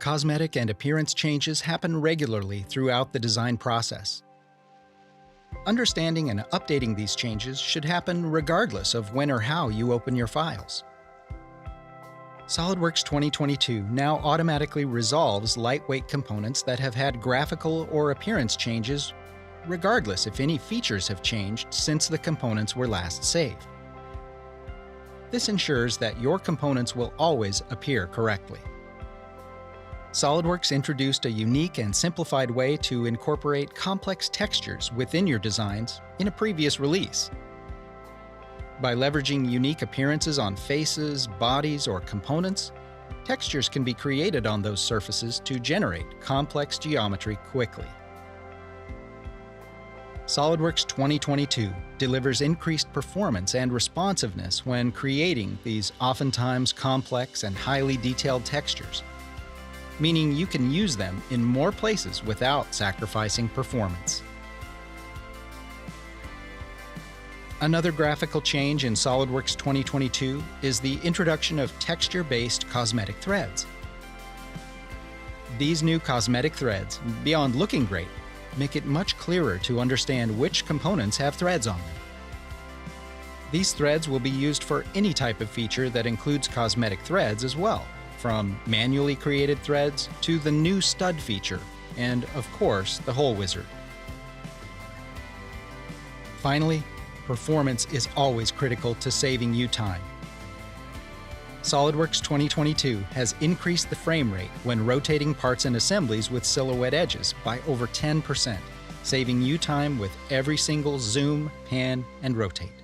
Cosmetic and appearance changes happen regularly throughout the design process. Understanding and updating these changes should happen regardless of when or how you open your files. Solidworks 2022 now automatically resolves lightweight components that have had graphical or appearance changes, regardless if any features have changed since the components were last saved. This ensures that your components will always appear correctly. Solidworks introduced a unique and simplified way to incorporate complex textures within your designs in a previous release. By leveraging unique appearances on faces, bodies, or components, textures can be created on those surfaces to generate complex geometry quickly. Solidworks 2022 delivers increased performance and responsiveness when creating these oftentimes complex and highly detailed textures, meaning you can use them in more places without sacrificing performance. Another graphical change in SolidWorks 2022 is the introduction of texture-based cosmetic threads. These new cosmetic threads, beyond looking great, make it much clearer to understand which components have threads on them. These threads will be used for any type of feature that includes cosmetic threads as well, from manually created threads to the new stud feature, and of course, the hole wizard. Finally, performance is always critical to saving you time. SolidWorks 2022 has increased the frame rate when rotating parts and assemblies with silhouette edges by over 10%, saving you time with every single zoom, pan, and rotate.